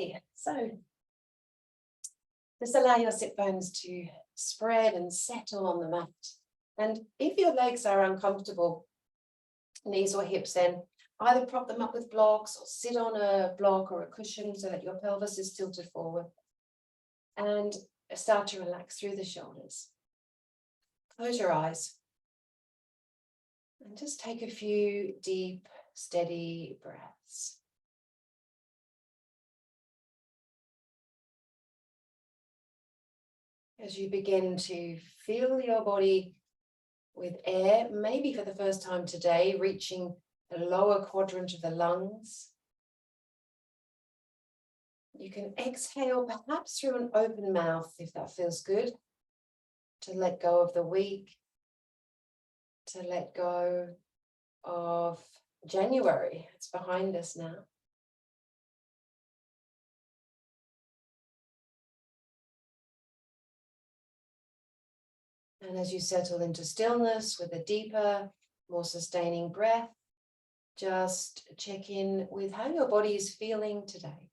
Okay, so just allow your sit bones to spread and settle on the mat. And if your legs are uncomfortable, knees or hips, then either prop them up with blocks or sit on a block or a cushion so that your pelvis is tilted forward. And start to relax through the shoulders. Close your eyes. And just take a few deep, steady breaths. As you begin to fill your body with air, maybe for the first time today, reaching the lower quadrant of the lungs. You can exhale perhaps through an open mouth if that feels good, to let go of the week, to let go of January. It's behind us now. And as you settle into stillness with a deeper, more sustaining breath, just check in with how your body is feeling today.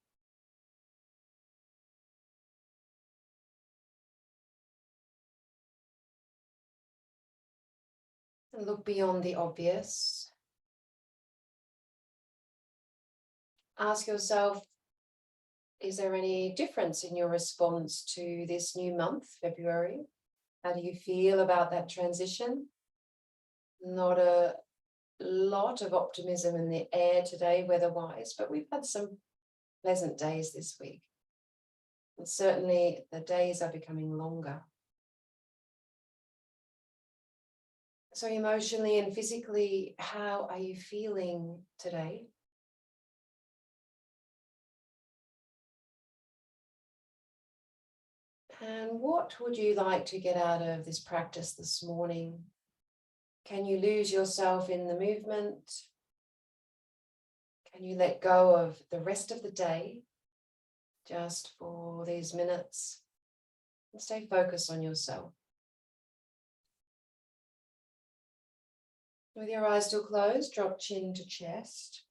And look beyond the obvious. Ask yourself, is there any difference in your response to this new month, February? How do you feel about that transition? Not a lot of optimism in the air today, weather-wise, but we've had some pleasant days this week. And certainly the days are becoming longer. So emotionally and physically, how are you feeling today? And what would you like to get out of this practice this morning? Can you lose yourself in the movement? Can you let go of the rest of the day just for these minutes? And stay focused on yourself. With your eyes still closed, drop chin to chest.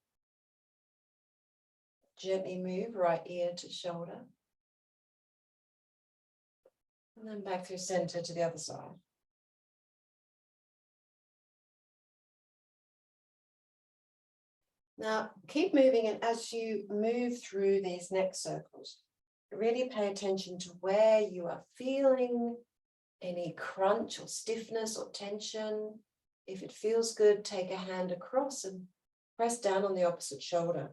Gently move right ear to shoulder. And then back through center to the other side. Now, keep moving, and as you move through these neck circles, really pay attention to where you are feeling any crunch or stiffness or tension. If it feels good, take a hand across and press down on the opposite shoulder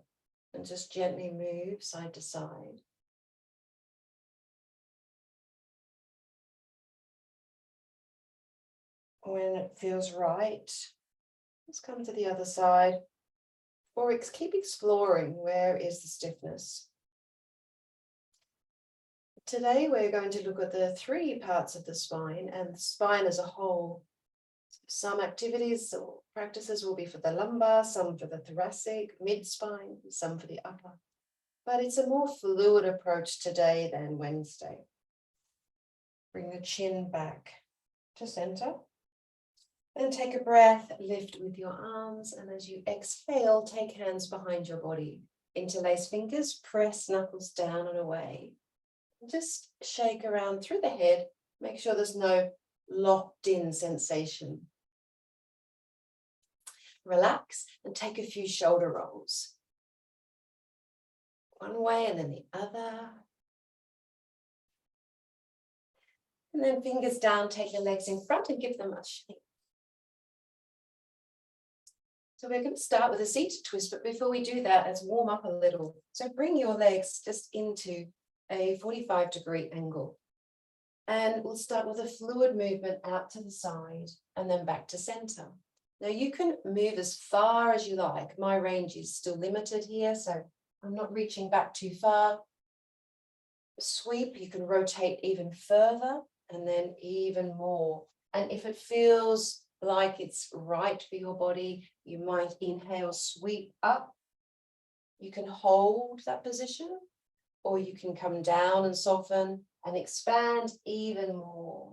and just gently move side to side. When it feels right, let's come to the other side. Or keep exploring, where is the stiffness? Today we're going to look at the three parts of the spine and the spine as a whole. Some activities or practices will be for the lumbar, some for the thoracic, mid-spine, some for the upper. But it's a more fluid approach today than Wednesday. Bring the chin back to center. Then take a breath, lift with your arms, and as you exhale, take hands behind your body. Interlace fingers, press knuckles down and away. Just shake around through the head, make sure there's no locked in sensation. Relax and take a few shoulder rolls. One way and then the other. And then fingers down, take the legs in front and give them a shake. So we're going to start with a seated twist, but before we do that, let's warm up a little. So bring your legs just into a 45-degree angle. And we'll start with a fluid movement out to the side and then back to center. Now you can move as far as you like. My range is still limited here, so I'm not reaching back too far. Sweep, you can rotate even further and then even more. And if it feels like it's right for your body, you might inhale, sweep up. You can hold that position, or you can come down and soften and expand even more.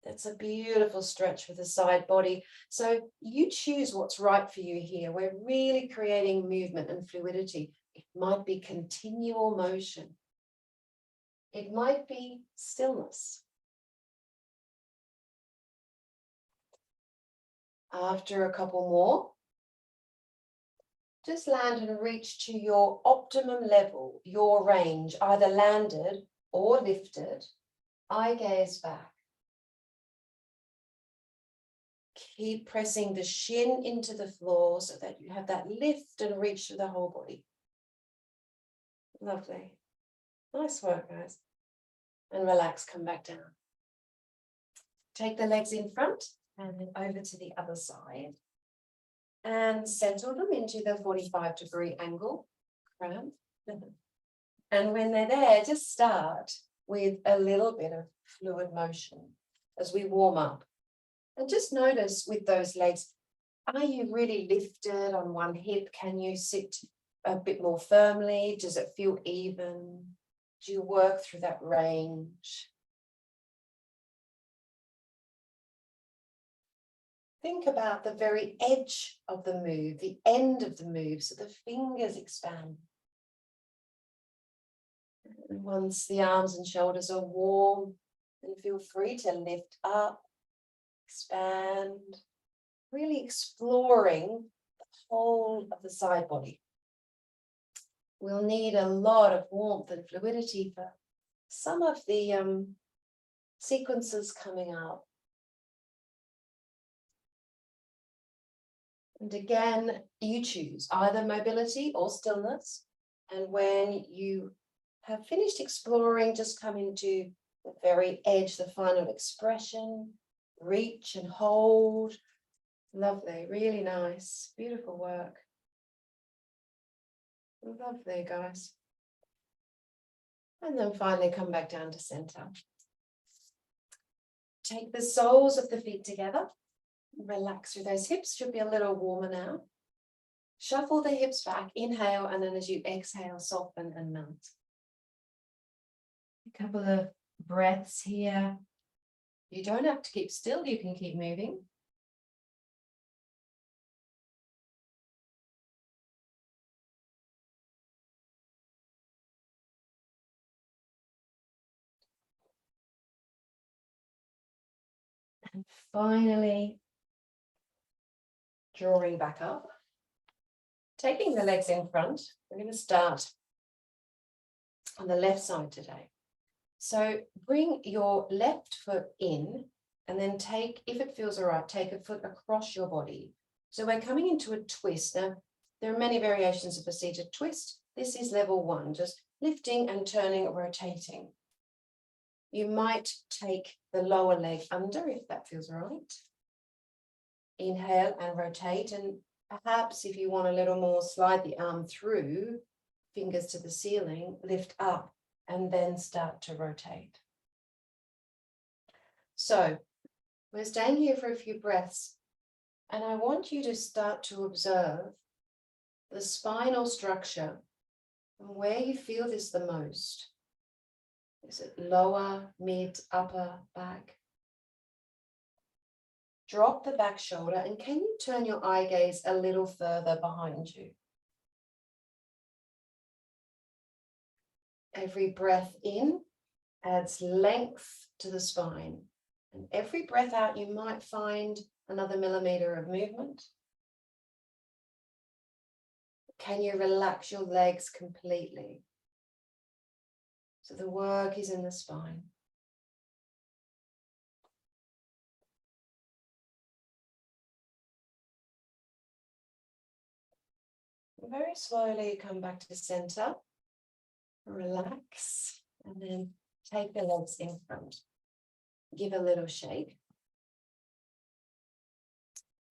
That's a beautiful stretch for the side body. So you choose what's right for you here. We're really creating movement and fluidity. It might be continual motion. It might be stillness. After a couple more, just land and reach to your optimum level, your range, either landed or lifted. Eye gaze back. Keep pressing the shin into the floor so that you have that lift and reach through the whole body. Lovely. Nice work, guys. And relax, come back down. Take the legs in front and then over to the other side. And settle them into the 45-degree angle. Cramp. And when they're there, just start with a little bit of fluid motion as we warm up. And just notice with those legs, are you really lifted on one hip? Can you sit a bit more firmly? Does it feel even? Do you work through that range? Think about the very edge of the move, the end of the move, so the fingers expand. And once the arms and shoulders are warm, then feel free to lift up, expand, really exploring the whole of the side body. We'll need a lot of warmth and fluidity for some of the sequences coming up. And again, you choose either mobility or stillness. And when you have finished exploring, just come into the very edge, the final expression, reach and hold. Lovely, really nice, beautiful work. Lovely, guys. And then finally come back down to center. Take the soles of the feet together. Relax through those hips, should be a little warmer now. Shuffle the hips back, inhale, and then as you exhale, soften and melt. A couple of breaths here. You don't have to keep still, you can keep moving. And finally, drawing back up, taking the legs in front. We're going to start on the left side today. So bring your left foot in and then take, if it feels all right, take a foot across your body. So we're coming into a twist. Now, there are many variations of a seated twist. This is level one, just lifting and turning, rotating. You might take the lower leg under if that feels right. Inhale and rotate, and perhaps if you want a little more, slide the arm through, fingers to the ceiling, lift up, and then start to rotate. So we're staying here for a few breaths, and I want you to start to observe the spinal structure and where you feel this the most. Is it lower, mid, upper, back? Drop the back shoulder, and can you turn your eye gaze a little further behind you? Every breath in adds length to the spine. And every breath out, you might find another millimeter of movement. Can you relax your legs completely? So the work is in the spine. Very slowly come back to center. Relax, and then take the legs in front. Give a little shake.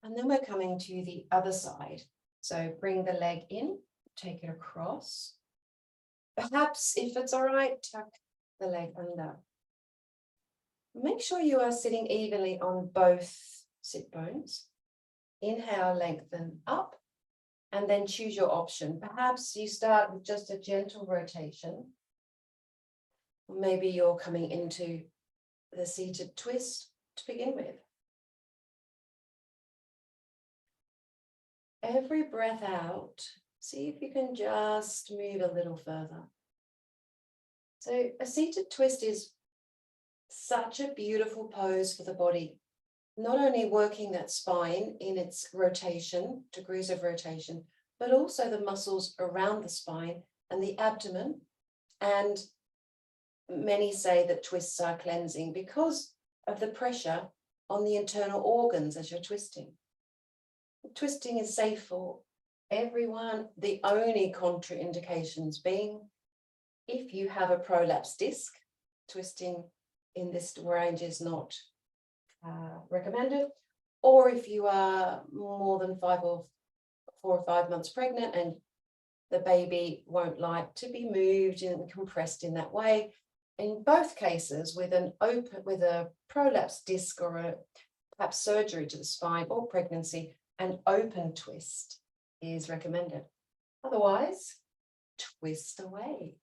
And then we're coming to the other side. So bring the leg in, take it across. Perhaps, if it's all right, tuck the leg under. Make sure you are sitting evenly on both sit bones. Inhale, lengthen up, and then choose your option. Perhaps you start with just a gentle rotation. Maybe you're coming into the seated twist to begin with. Every breath out, See if you can just move a little further. So a seated twist is such a beautiful pose for the body. Not only working that spine in its rotation, degrees of rotation, but also the muscles around the spine and the abdomen. And many say that twists are cleansing because of the pressure on the internal organs as you're twisting. Twisting is safe for everyone. The only contraindications being if you have a prolapse disc, twisting in this range is not recommended, or if you are more than 4 or 5 months pregnant and the baby won't like to be moved and compressed in that way. In both cases, with a prolapse disc or perhaps surgery to the spine or pregnancy, an open twist is recommended. Otherwise, twist away.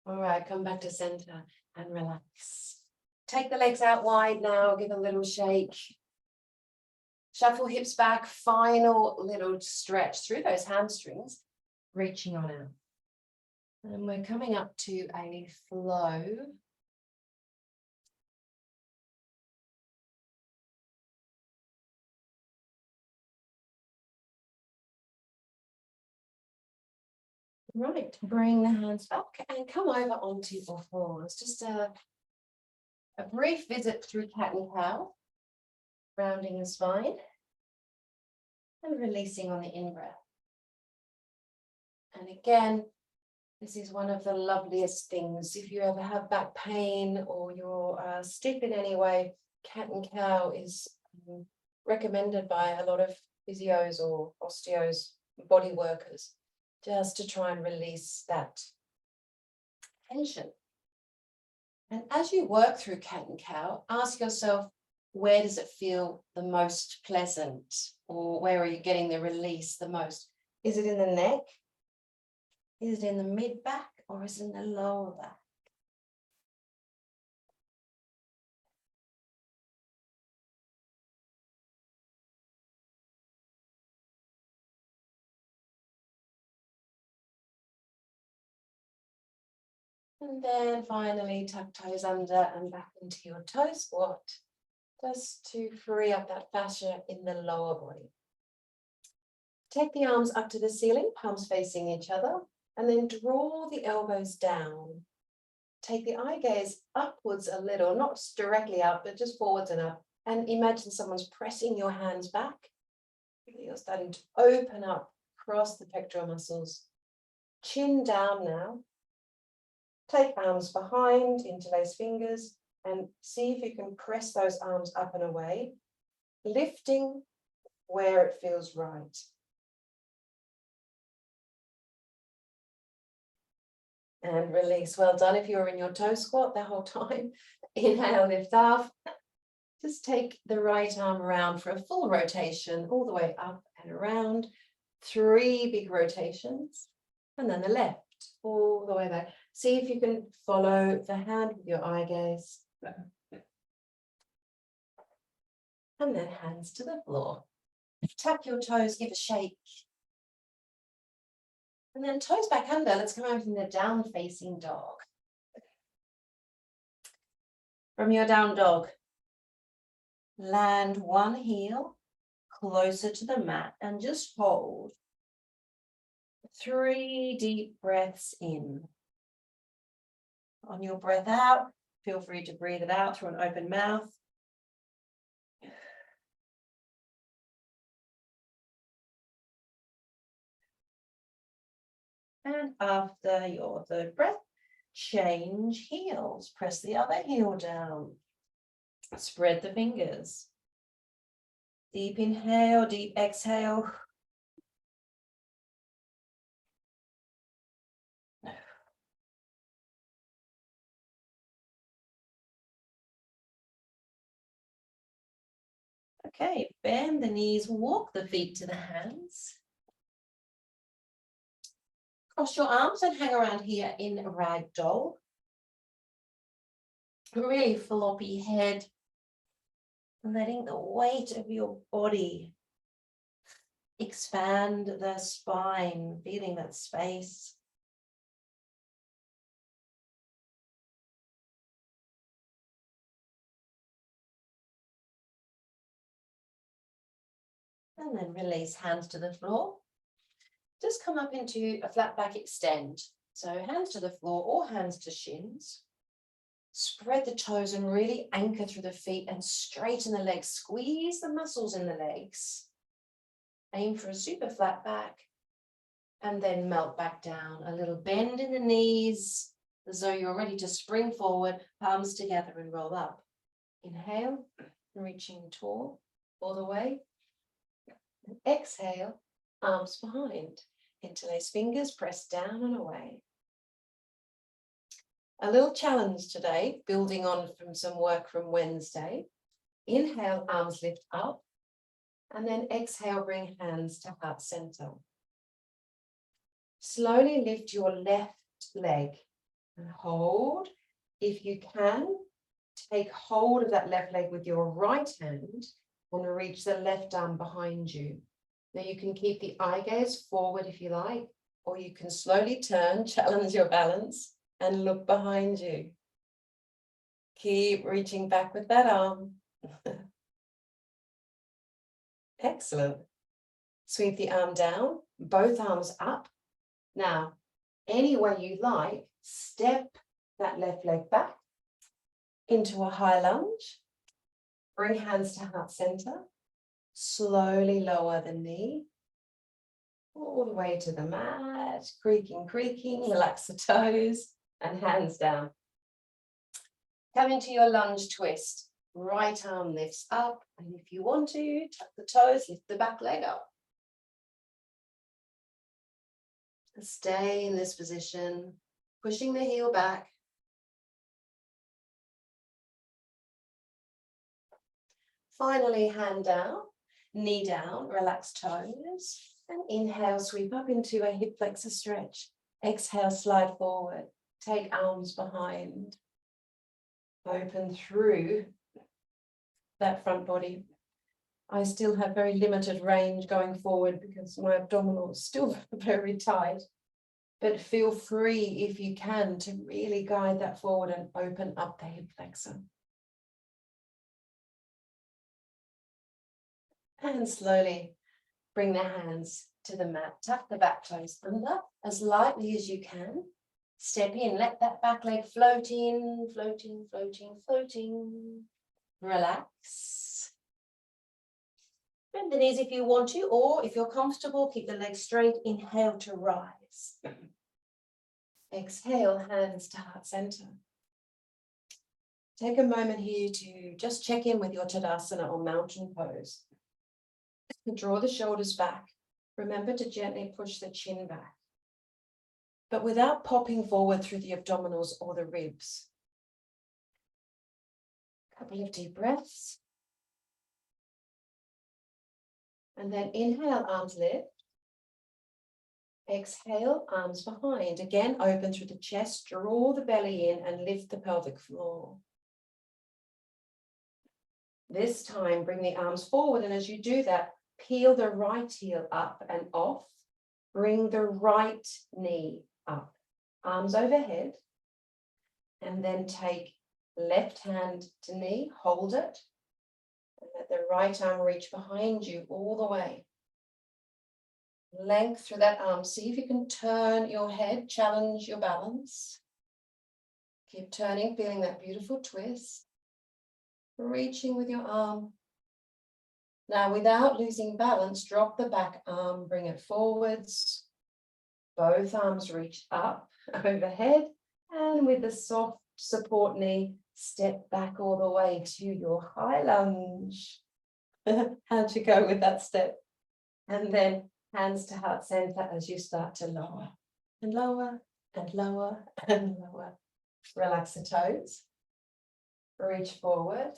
All right, come back to center and relax. Take the legs out wide now, give a little shake. Shuffle hips back, final little stretch through those hamstrings, reaching on out. And we're coming up to a flow. Right, bring the hands back and come over onto your fours. Just a brief visit through cat and cow, rounding the spine and releasing on the in-breath. And again, this is one of the loveliest things. If you ever have back pain or you're stiff in any way, cat and cow is recommended by a lot of physios or osteos, body workers, just to try and release that tension. And as you work through cat and cow, ask yourself, where does it feel the most pleasant? Or where are you getting the release the most? Is it in the neck? Is it in the mid back? Or is it in the lower back? And then finally tuck toes under and back into your toe squat, just to free up that fascia in the lower body. Take the arms up to the ceiling, palms facing each other, and then draw the elbows down. Take the eye gaze upwards a little, not directly up, but just forwards and up. And imagine someone's pressing your hands back. You're starting to open up across the pectoral muscles. Chin down now. Take arms behind, interlace fingers, and see if you can press those arms up and away, lifting where it feels right. And release. Well done if you were in your toe squat the whole time. Inhale, lift off. Just take the right arm around for a full rotation, all the way up and around. 3 big rotations. And then the left, all the way back. See if you can follow the hand with your eye gaze. And then hands to the floor. Tap your toes, give a shake. And then toes back under. Let's come over in the down facing dog. From your down dog, land one heel closer to the mat and just hold. 3 deep breaths in. On your breath out, feel free to breathe it out through an open mouth. And after your third breath, change heels. Press the other heel down. Spread the fingers. Deep inhale, deep exhale. Okay, bend the knees, walk the feet to the hands. Cross your arms and hang around here in a rag doll. Really floppy head, letting the weight of your body Expand the spine, feeling that space. And then release, hands to the floor. Just come up into a flat back extend. So hands to the floor or hands to shins. Spread the toes and really anchor through the feet and straighten the legs. Squeeze the muscles in the legs. Aim for a super flat back and then melt back down. A little bend in the knees as though you're ready to spring forward, palms together and roll up. Inhale, reaching tall all the way. And exhale, arms behind. Interlace fingers, press down and away. A little challenge today, building on from some work from Wednesday. Inhale, arms lift up. And then exhale, bring hands to heart center. Slowly lift your left leg and hold. If you can, take hold of that left leg with your right hand and reach the left arm behind you. Now you can keep the eye gaze forward if you like, or you can slowly turn, challenge your balance, and look behind you. Keep reaching back with that arm. Excellent. Sweep the arm down, both arms up. Now, any way you like, step that left leg back into a high lunge. Bring hands to heart center. Slowly lower the knee. All the way to the mat. Creaking, creaking. Relax the toes and hands down. Come into your lunge twist. Right arm lifts up. And if you want to, tuck the toes, lift the back leg up. Stay in this position, pushing the heel back. Finally, hand down, knee down, relax toes. And inhale, sweep up into a hip flexor stretch. Exhale, slide forward. Take arms behind. Open through that front body. I still have very limited range going forward because my abdominal is still very tight. But feel free, if you can, to really guide that forward and open up the hip flexor. And slowly bring the hands to the mat. Tuck the back toes under as lightly as you can. Step in, let that back leg float in, floating, floating, floating. Relax. Bend the knees if you want to, or if you're comfortable, keep the legs straight. Inhale to rise. Exhale, hands to heart center. Take a moment here to just check in with your Tadasana or mountain pose. Draw the shoulders back. Remember to gently push the chin back, but without popping forward through the abdominals or the ribs. Couple of deep breaths. And then inhale, arms lift. Exhale, arms behind. Again, open through the chest, draw the belly in and lift the pelvic floor. This time, bring the arms forward, and as you do that, peel the right heel up and off. Bring the right knee up. Arms overhead. And then take left hand to knee, hold it. And let the right arm reach behind you all the way. Length through that arm. See if you can turn your head, challenge your balance. Keep turning, feeling that beautiful twist. Reaching with your arm. Now, without losing balance, drop the back arm, bring it forwards. Both arms reach up, overhead, and with the soft support knee, step back all the way to your high lunge. How'd you go with that step? And then hands to heart center as you start to lower and lower and lower and lower. Relax the toes. Reach forward.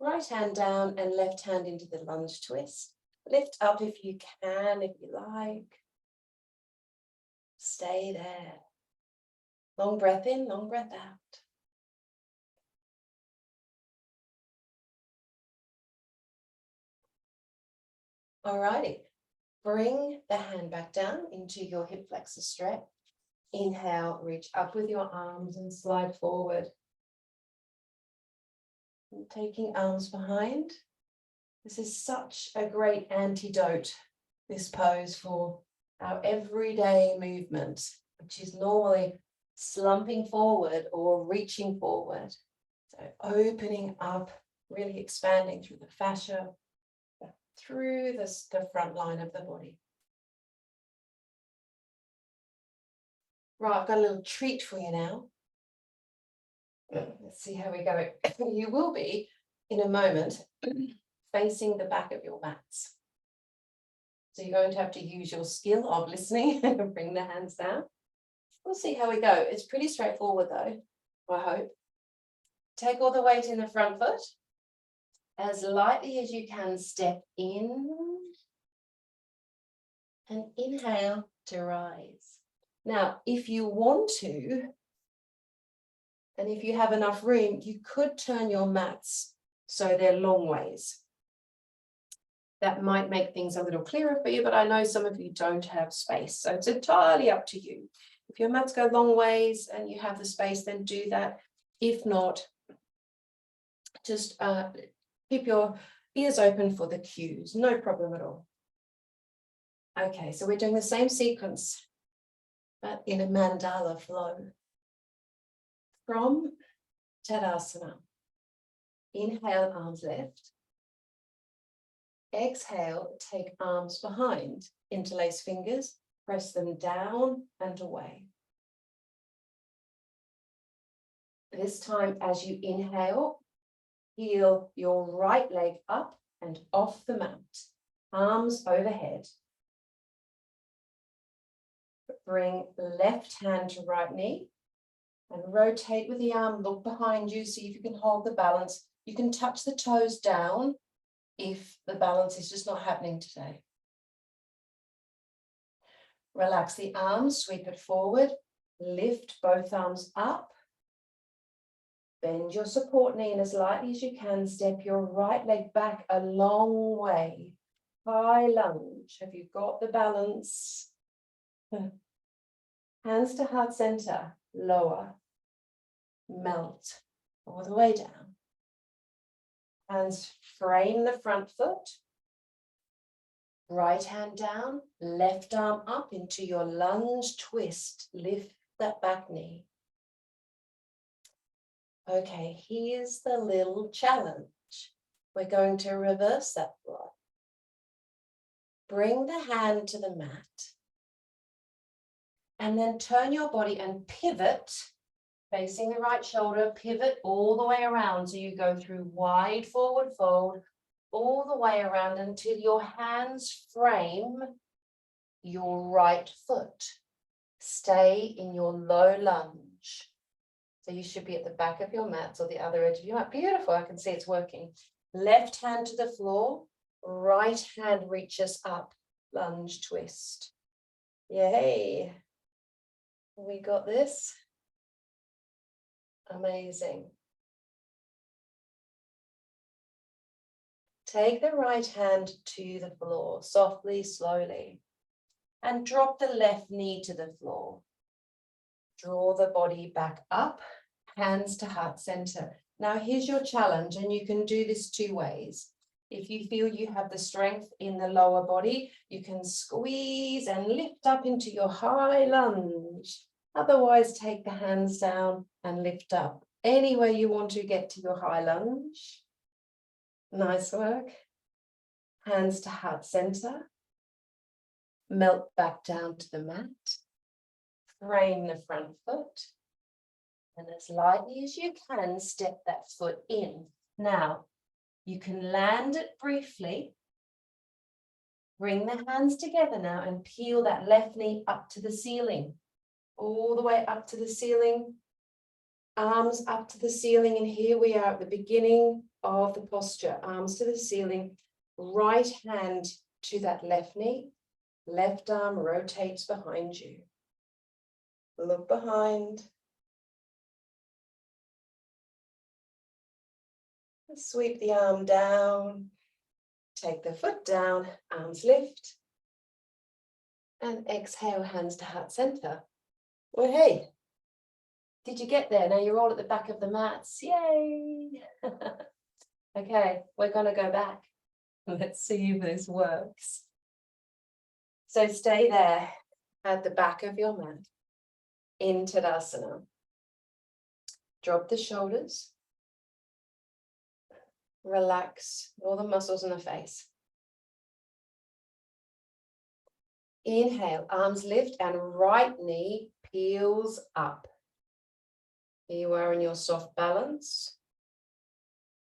Right hand down and left hand into the lunge twist. Lift up if you can, if you like. Stay there. Long breath in, long breath out. Alrighty. Bring the hand back down into your hip flexor stretch. Inhale, reach up with your arms and slide forward. And taking arms behind. This is such a great antidote, this pose, for our everyday movement, which is normally slumping forward or reaching forward. So opening up, really expanding through the fascia, through the front line of the body. Right, I've got a little treat for you now. Let's see how we go. You will be, in a moment, facing the back of your mats. So you're going to have to use your skill of listening and bring the hands down. We'll see how we go. It's pretty straightforward though, I hope. Take all the weight in the front foot. As lightly as you can, step in and inhale to rise. Now, if you want to, and if you have enough room, you could turn your mats so they're long ways. That might make things a little clearer for you, but I know some of you don't have space, so it's entirely up to you. If your mats go long ways and you have the space, then do that. If not, just keep your ears open for the cues, no problem at all. Okay, so we're doing the same sequence, but in a mandala flow. From Tadasana, inhale, arms left. Exhale, take arms behind, interlace fingers, press them down and away. This time, as you inhale, heel your right leg up and off the mat, arms overhead. Bring left hand to right knee and rotate with the arm, look behind you, see if you can hold the balance. You can touch the toes down if the balance is just not happening today. Relax the arms, sweep it forward, lift both arms up. Bend your support knee and as lightly as you can, step your right leg back a long way. High lunge. Have you got the balance? Hands to heart center, lower. Melt all the way down. Hands frame the front foot. Right hand down, left arm up into your lunge twist. Lift that back knee. Okay, here's the little challenge. We're going to reverse that block. Bring the hand to the mat. And then turn your body and pivot, facing the right shoulder, pivot all the way around. So you go through wide forward fold, all the way around until your hands frame your right foot. Stay in your low lunge. So you should be at the back of your mats or the other edge of your mat. Beautiful, I can see it's working. Left hand to the floor, right hand reaches up, lunge twist. Yay. We got this. Amazing. Take the right hand to the floor, softly, slowly, and drop the left knee to the floor. Draw the body back up, hands to heart center. Now here's your challenge, and you can do this two ways. If you feel you have the strength in the lower body, you can squeeze and lift up into your high lunge. Otherwise, take the hands down and lift up. Any way you want to get to your high lunge. Nice work. Hands to heart center. Melt back down to the mat. Frame the front foot. And as lightly as you can, step that foot in. Now, you can land it briefly. Bring the hands together now and peel that left knee up to the ceiling. All the way up to the ceiling. Arms up to the ceiling. And here we are at the beginning of the posture. Arms to the ceiling. Right hand to that left knee. Left arm rotates behind you. Look behind. Sweep the arm down. Take the foot down, arms lift. And exhale, hands to heart center. Well, hey, did you get there? Now you're all at the back of the mats. Yay! Okay, we're going to go back. Let's see if this works. So stay there at the back of your mat in Tadasana. Drop the shoulders. Relax all the muscles in the face. Inhale, arms lift and right knee peels up. Here you are in your soft balance.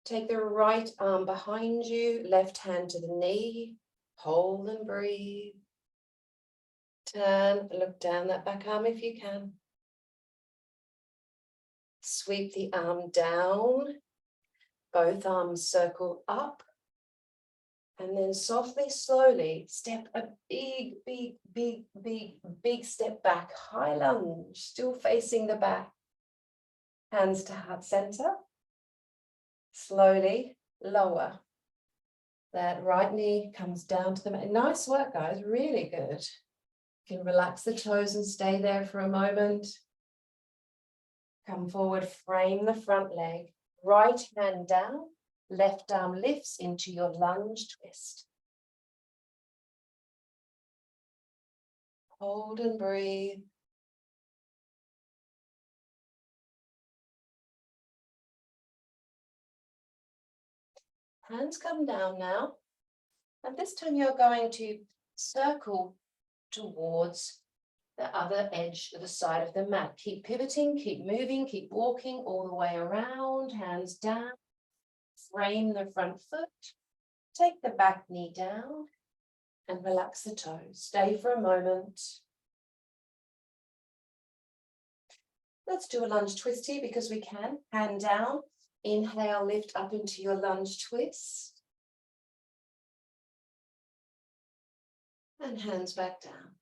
Take the right arm behind you, left hand to the knee. Hold and breathe. Turn, look down that back arm if you can. Sweep the arm down. Both arms circle up. And then softly, slowly, step a big, big, big, big, big step back. High lunge, still facing the back. Hands to heart center. Slowly lower. That right knee comes down to the mat. Nice work, guys. Really good. You can relax the toes and stay there for a moment. Come forward, frame the front leg. Right hand down. Left arm lifts into your lunge twist. Hold and breathe. Hands come down now. And this time you're going to circle towards the other edge of the side of the mat. Keep pivoting, keep moving, keep walking all the way around. Hands down. Frame the front foot, take the back knee down and relax the toes. Stay for a moment. Let's do a lunge twisty because we can. Hand down, inhale, lift up into your lunge twist. And hands back down.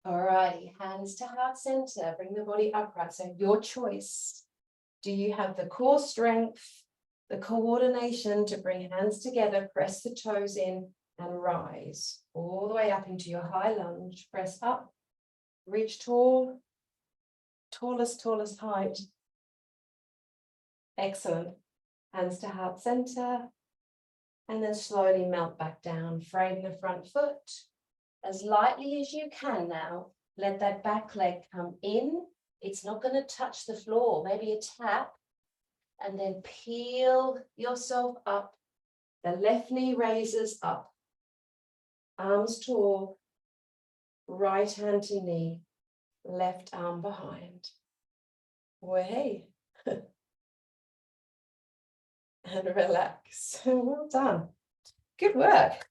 Alrighty, hands to heart center, bring the body upright. So your choice. Do you have the core strength? The coordination to bring hands together, press the toes in and rise all the way up into your high lunge. Press up, reach tall, tallest height. Excellent. Hands to heart center and then slowly melt back down. Frame the front foot as lightly as you can now. Let that back leg come in. It's not going to touch the floor, maybe a tap. And then peel yourself up. The left knee raises up. Arms tall. Right hand to knee. Left arm behind. Way. And relax. Well done. Good work.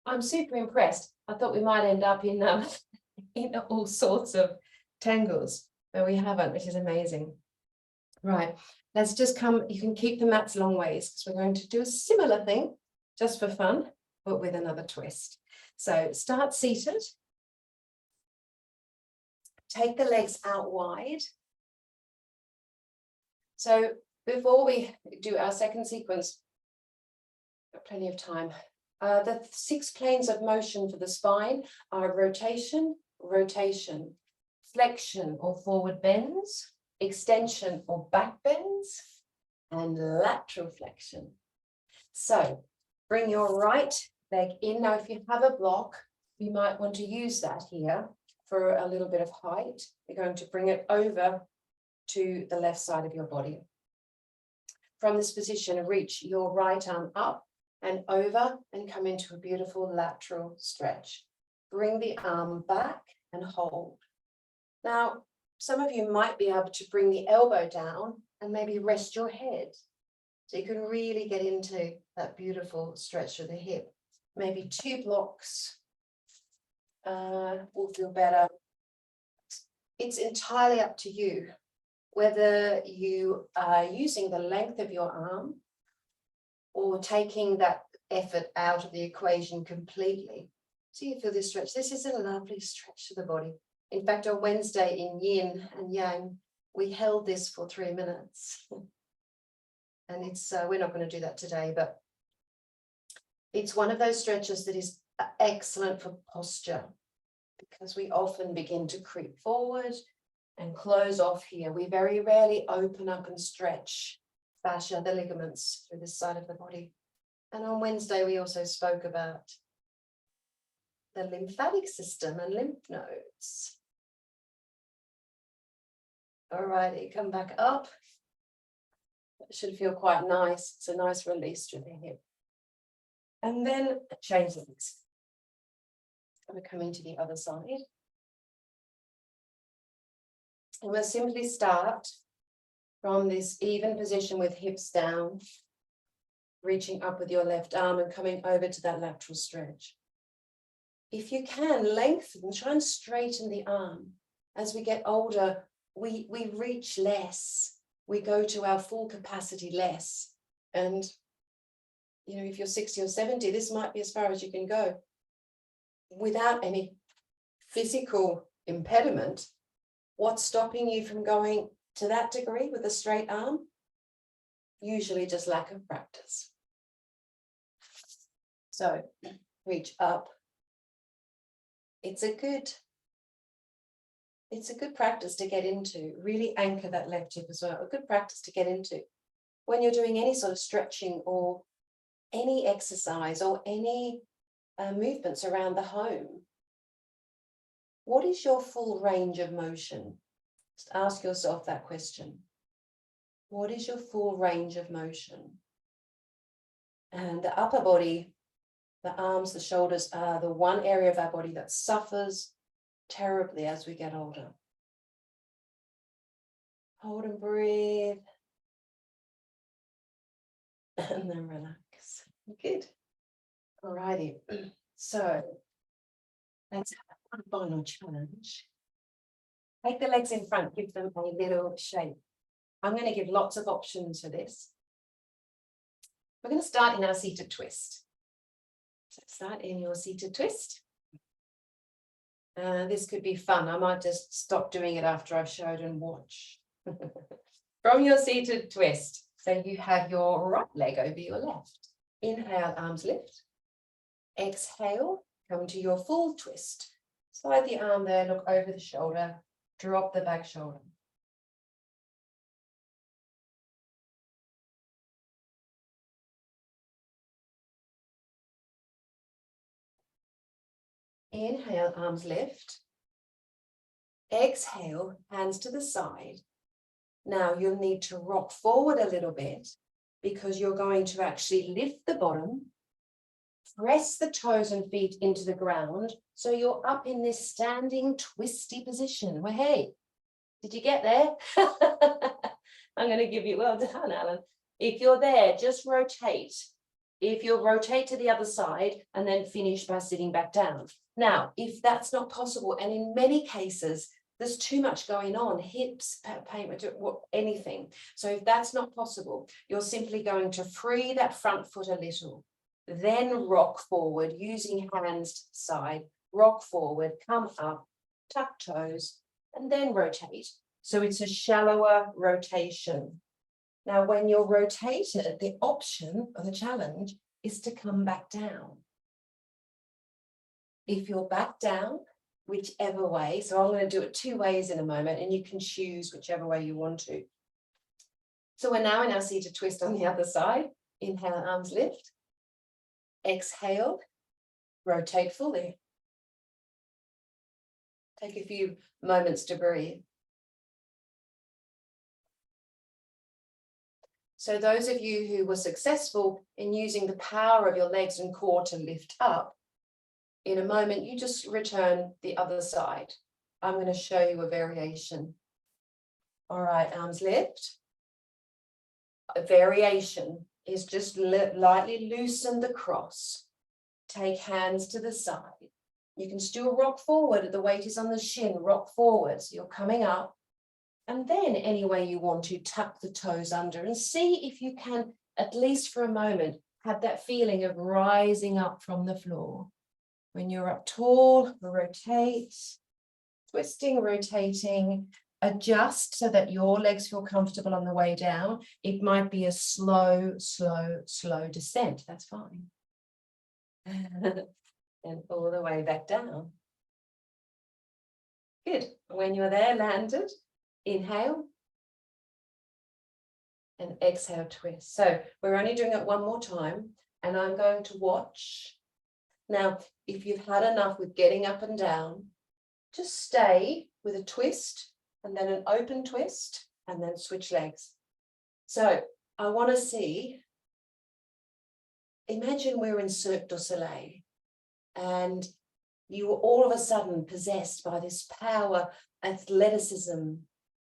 I'm super impressed. I thought we might end up in all sorts of tangles, but we haven't, which is amazing. Right. Let's just come, you can keep the mats long ways because we're going to do a similar thing just for fun, but with another twist. So start seated. Take the legs out wide. So before we do our second sequence, got plenty of time. The 6 planes of motion for the spine are rotation, rotation, flexion or forward bends, extension or back bends, and lateral flexion. So bring your right leg in. Now, if you have a block, you might want to use that here for a little bit of height. You're going to bring it over to the left side of your body. From this position, reach your right arm up and over and come into a beautiful lateral stretch. Bring the arm back and hold. Now, some of you might be able to bring the elbow down and maybe rest your head. So you can really get into that beautiful stretch of the hip. Maybe 2 blocks will feel better. It's entirely up to you whether you are using the length of your arm or taking that effort out of the equation completely. So you feel this stretch. This is a lovely stretch to the body. In fact, on Wednesday in Yin and Yang, we held this for 3 minutes. And it's we're not going to do that today, but It's one of those stretches that is excellent for posture because we often begin to creep forward and close off here. We very rarely open up and stretch fascia, the ligaments through this side of the body. And on Wednesday, we also spoke about the lymphatic system and lymph nodes. All righty, come back up. It should feel quite nice. It's a nice release through the hip. And then change legs. We're coming to the other side. And we'll simply start from this even position with hips down, reaching up with your left arm and coming over to that lateral stretch. If you can, lengthen, try and straighten the arm. As we get older, we reach less. We go to our full capacity less. And, you know, if you're 60 or 70, this might be as far as you can go without any physical impediment. What's stopping you from going to that degree with a straight arm? Usually just lack of practice. So reach up. It's a good practice to get into. Really anchor that left hip as well. A good practice to get into when you're doing any sort of stretching or any exercise or any movements around the home. What is your full range of motion? Just ask yourself that question. What is your full range of motion? And the upper body, the arms, the shoulders are the one area of our body that suffers terribly as we get older. Hold and breathe. And then relax. Good. All righty. So let's have one final challenge. Take the legs in front, give them a little shape. I'm going to give lots of options for this. We're going to start in our seated twist. So start in your seated twist. This could be fun. I might just stop doing it after I've showed and watch. From your seated twist, so you have your right leg over your left. Inhale, arms lift. Exhale, come to your full twist. Slide the arm there, look over the shoulder, drop the back shoulder. Inhale, arms lift. Exhale, hands to the side. Now you'll need to rock forward a little bit because you're going to actually lift the bottom, press the toes and feet into the ground. So you're up in this standing twisty position. Well, hey, did you get there? I'm going to give you, well done, Alan. If you're there, just rotate. If you'll rotate to the other side and then finish by sitting back down. Now, if that's not possible, and in many cases, there's too much going on, hips, pain, anything. So if that's not possible, you're simply going to free that front foot a little, then rock forward using hands to the side, rock forward, come up, tuck toes, and then rotate. So it's a shallower rotation. Now, when you're rotated, the option or the challenge is to come back down. If you're back down, whichever way, so I'm going to do it two ways in a moment, and you can choose whichever way you want to. So we're now in our seated twist on the other side. Inhale, arms lift. Exhale, rotate fully. Take a few moments to breathe. So those of you who were successful in using the power of your legs and core to lift up, in a moment, you just return the other side. I'm going to show you a variation. All right, arms lift. A variation is just lightly loosen the cross. Take hands to the side. You can still rock forward. The weight is on the shin. Rock forward. So you're coming up. And then any way you want to, tuck the toes under and see if you can, at least for a moment, have that feeling of rising up from the floor. When you're up tall, rotate, twisting, rotating, adjust so that your legs feel comfortable on the way down. It might be a slow, slow, slow descent. That's fine. And all the way back down. Good. When you're there, landed, inhale. And exhale, twist. So we're only doing it one more time, and I'm going to watch. Now, if you've had enough with getting up and down, just stay with a twist and then an open twist and then switch legs. So I want to see, imagine we're in Cirque du Soleil and you are all of a sudden possessed by this power, athleticism,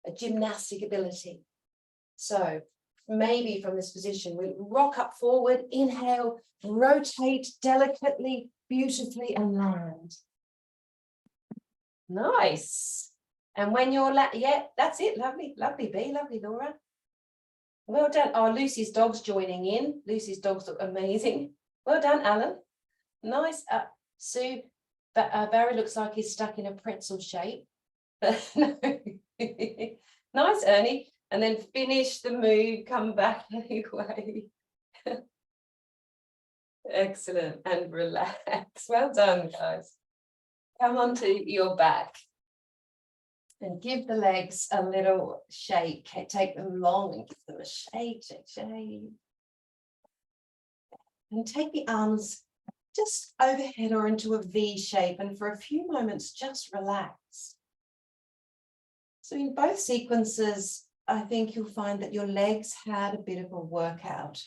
a gymnastic ability. So maybe from this position, we rock up forward, inhale, rotate delicately, beautifully, and land. Nice. And when you're, yeah, that's it. Lovely, lovely, B, lovely, Laura. Well done. Oh, Lucy's dog's joining in. Lucy's dogs look amazing. Well done, Alan. Nice. Sue, Barry looks like he's stuck in a pretzel shape. No. Nice, Ernie. And then finish the move, come back anyway. Excellent. And relax. Well done, guys. Come onto your back. And give the legs a little shake. Take them long and give them a shake, shake, shake. And take the arms just overhead or into a V shape. And for a few moments, just relax. So in both sequences, I think you'll find that your legs had a bit of a workout.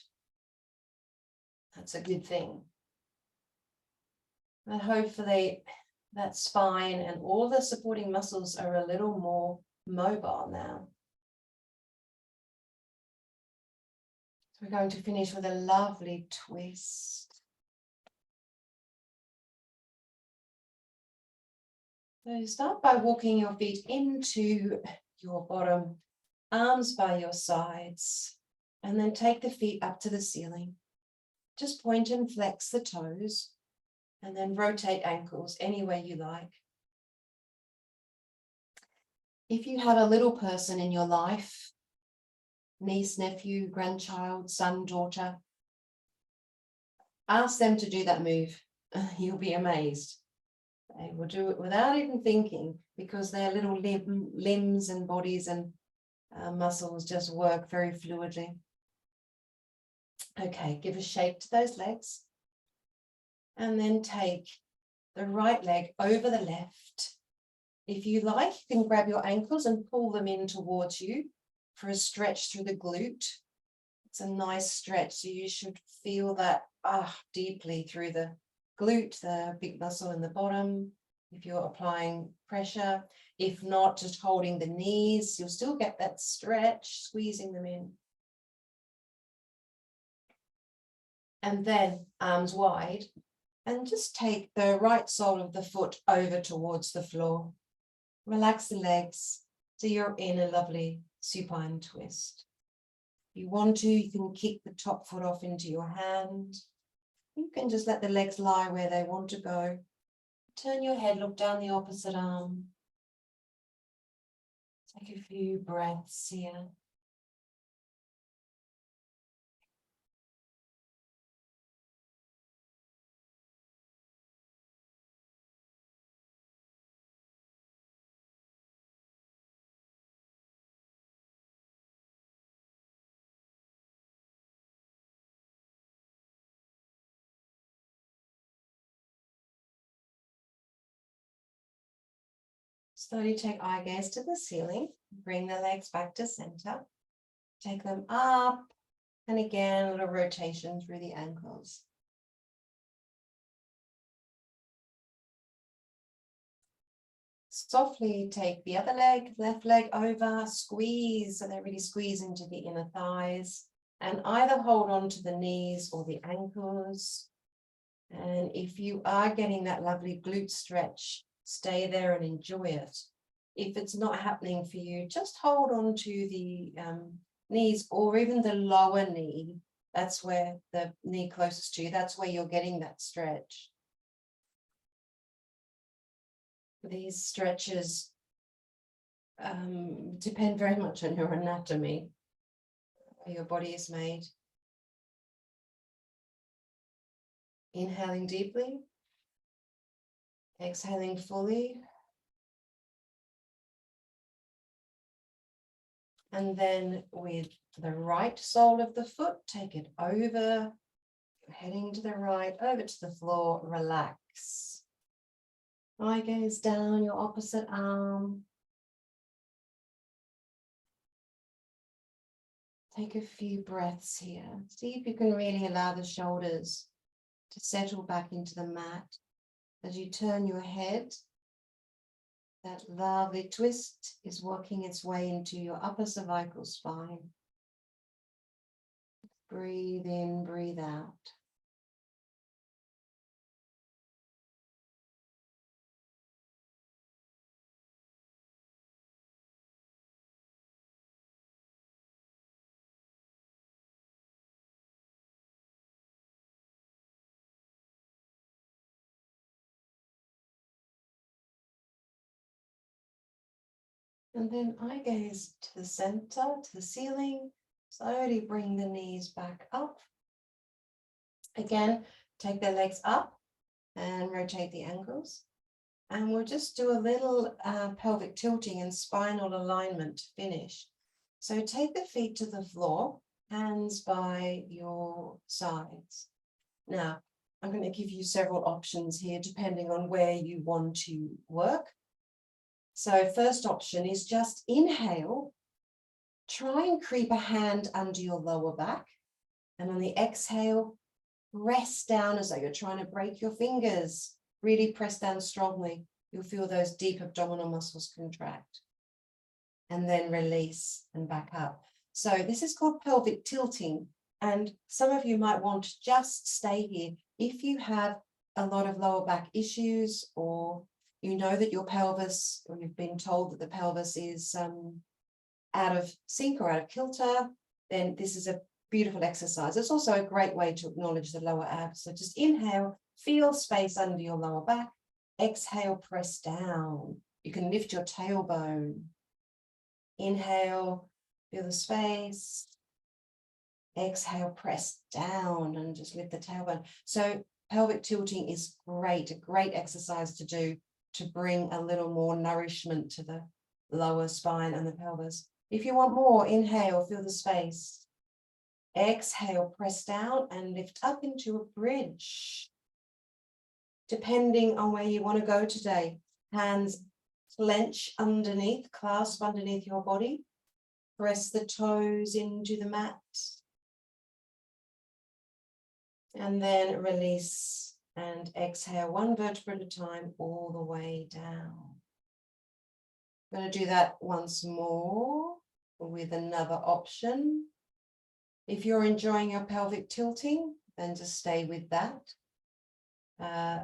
That's a good thing. And hopefully that spine and all the supporting muscles are a little more mobile now. So we're going to finish with a lovely twist. So start by walking your feet into your bottom, arms by your sides, and then take the feet up to the ceiling. Just point and flex the toes, and then rotate ankles any way you like. If you have a little person in your life, niece, nephew, grandchild, son, daughter, ask them to do that move. You'll be amazed. They will do it without even thinking, because their little limbs and bodies and muscles just work very fluidly. Okay, give a shake to those legs. And then take the right leg over the left. If you like, you can grab your ankles and pull them in towards you for a stretch through the glute. It's a nice stretch, so you should feel that deeply through the glute, the big muscle in the bottom, if you're applying pressure. If not, just holding the knees, you'll still get that stretch, squeezing them in. And then arms wide, and just take the right sole of the foot over towards the floor. Relax the legs so you're in a lovely supine twist. If you want to, you can kick the top foot off into your hand. You can just let the legs lie where they want to go. Turn your head, look down the opposite arm. Take a few breaths here. Slowly take eye gaze to the ceiling. Bring the legs back to center. Take them up. And again, a little rotation through the ankles. Softly take the other leg, left leg over, squeeze, so they really squeeze into the inner thighs. And either hold on to the knees or the ankles. And if you are getting that lovely glute stretch, stay there and enjoy it. If it's not happening for you, just hold on to the knees or even the lower knee. That's where the knee closest to you, that's where you're getting that stretch. These stretches depend very much on your anatomy, how your body is made. Inhaling deeply, exhaling fully. And then with the right sole of the foot, take it over, heading to the right, over to the floor, relax. Eye gaze down your opposite arm. Take a few breaths here. See if you can really allow the shoulders to settle back into the mat. As you turn your head, that lovely twist is working its way into your upper cervical spine. Breathe in, breathe out. And then eye gaze to the center, to the ceiling. Slowly bring the knees back up. Again, take the legs up and rotate the ankles. And we'll just do a little pelvic tilting and spinal alignment to finish. So take the feet to the floor, hands by your sides. Now, I'm going to give you several options here depending on where you want to work. So first option is just inhale, try and creep a hand under your lower back. And on the exhale, press down as though you're trying to break your fingers. Really press down strongly. You'll feel those deep abdominal muscles contract. And then release and back up. So this is called pelvic tilting. And some of you might want to just stay here. If you have a lot of lower back issues, or you know that your pelvis, or you've been told that the pelvis is out of sync or out of kilter, then this is a beautiful exercise. It's also a great way to acknowledge the lower abs. So just inhale, feel space under your lower back. Exhale, press down. You can lift your tailbone. Inhale, feel the space. Exhale, press down and just lift the tailbone. So pelvic tilting is great, a great exercise to do to bring a little more nourishment to the lower spine and the pelvis. If you want more, inhale, feel the space. Exhale, press down and lift up into a bridge. Depending on where you want to go today, hands clench underneath, clasp underneath your body. Press the toes into the mat. And then release and exhale one vertebra at a time all the way down. I'm going to do that once more with another option. If you're enjoying your pelvic tilting, then just stay with that.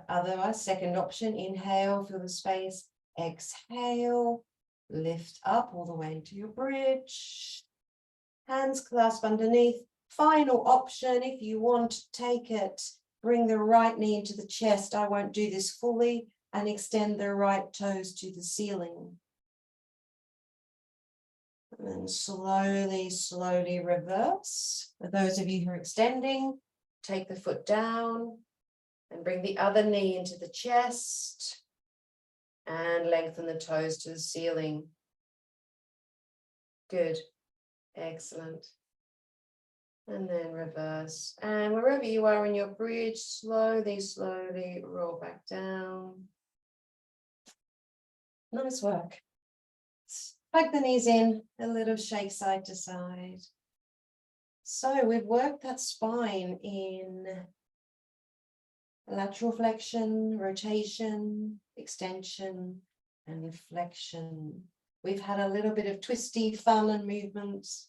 Otherwise, second option, inhale, feel the space. Exhale, lift up all the way into your bridge. Hands clasp underneath. Final option, if you want to take it, bring the right knee into the chest. I won't do this fully, and extend the right toes to the ceiling. And then slowly, slowly reverse. For those of you who are extending, take the foot down and bring the other knee into the chest and lengthen the toes to the ceiling. Good. Excellent. And then reverse. And wherever you are in your bridge, slowly, slowly roll back down. Nice work. Plug the knees in, a little shake side to side. So we've worked that spine in lateral flexion, rotation, extension, and flexion. We've had a little bit of twisty fun and movements.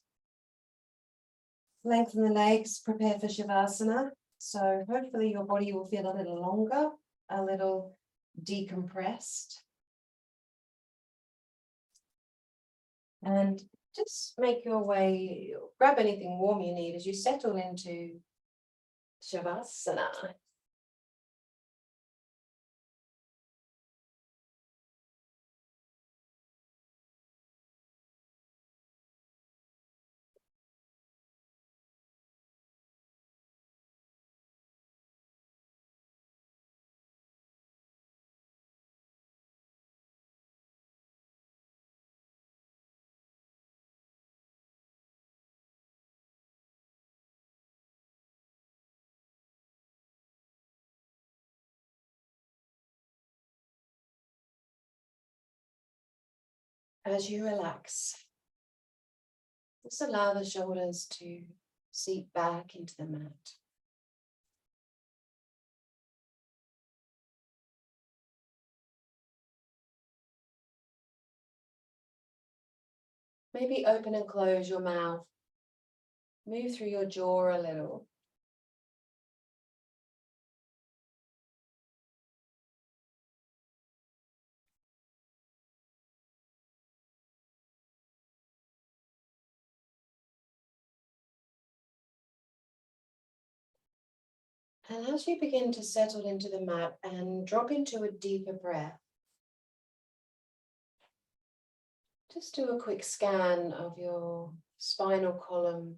Lengthen the legs, prepare for Shavasana. So hopefully your body will feel a little longer, a little decompressed. And just make your way, grab anything warm you need as you settle into Shavasana. As you relax, just allow the shoulders to seep back into the mat. Maybe open and close your mouth. Move through your jaw a little. And as you begin to settle into the mat and drop into a deeper breath, just do a quick scan of your spinal column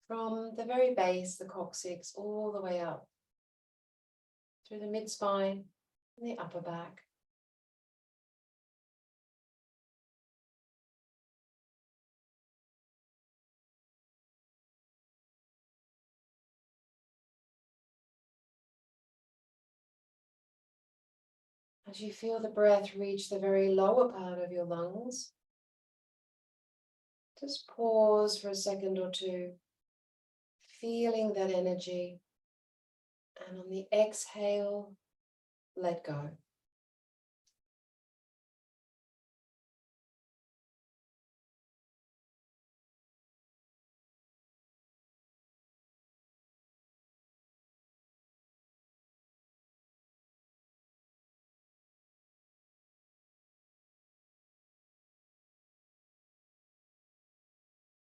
from the very base, the coccyx, all the way up through the mid-spine and the upper back. As you feel the breath reach the very lower part of your lungs, just pause for a second or two, feeling that energy, and on the exhale, let go.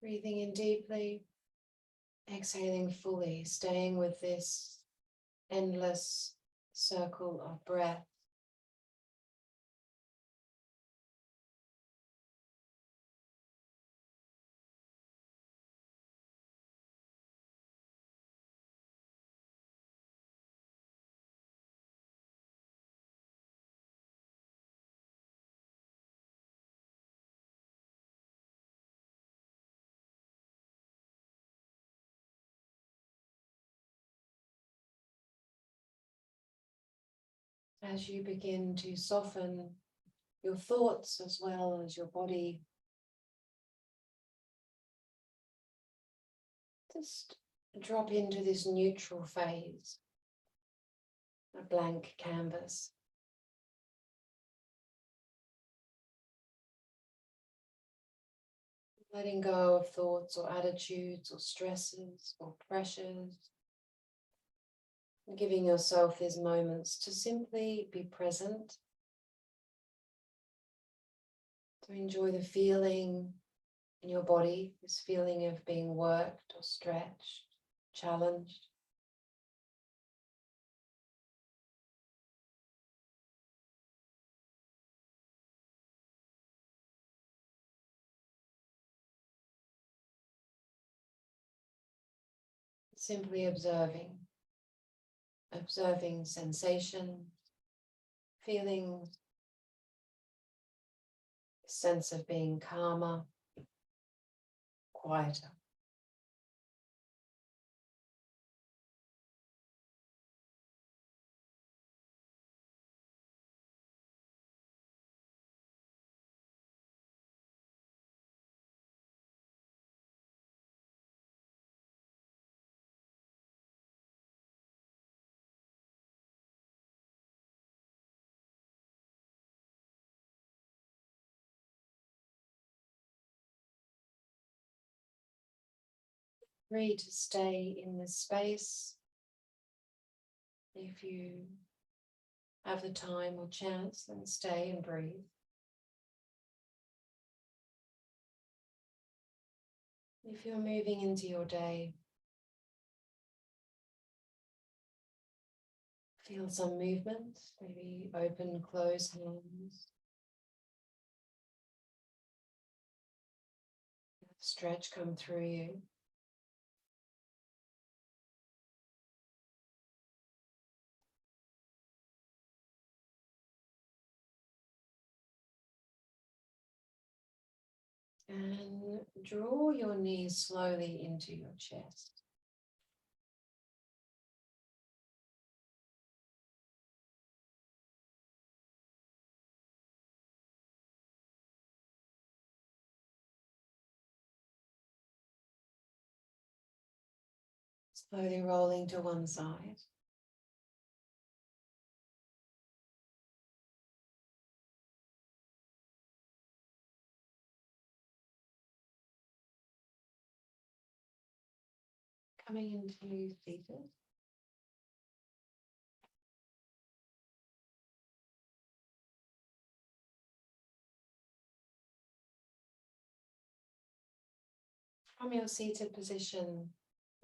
Breathing in deeply, exhaling fully, staying with this endless circle of breath. As you begin to soften your thoughts as well as your body, just drop into this neutral phase, a blank canvas. Letting go of thoughts or attitudes or stresses or pressures. Giving yourself these moments to simply be present, to enjoy the feeling in your body, this feeling of being worked or stretched, challenged. Simply observing sensation, feelings, sense of being calmer, quieter. Free to stay in this space if you have the time or chance, then stay and breathe. If you're moving into your day, feel some movement, maybe open, close hands. Stretch come through you. And draw your knees slowly into your chest. Slowly rolling to one side. Coming into seated. From your seated position,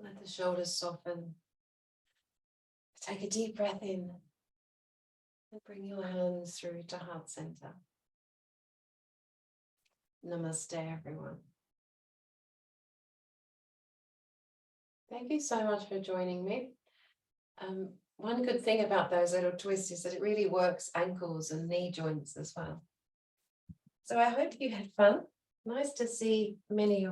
let the shoulders soften. Take a deep breath in and bring your hands through to heart center. Namaste, everyone. Thank you so much for joining me. One good thing about those little twists is that it really works ankles and knee joints as well. So I hope you had fun. Nice to see many of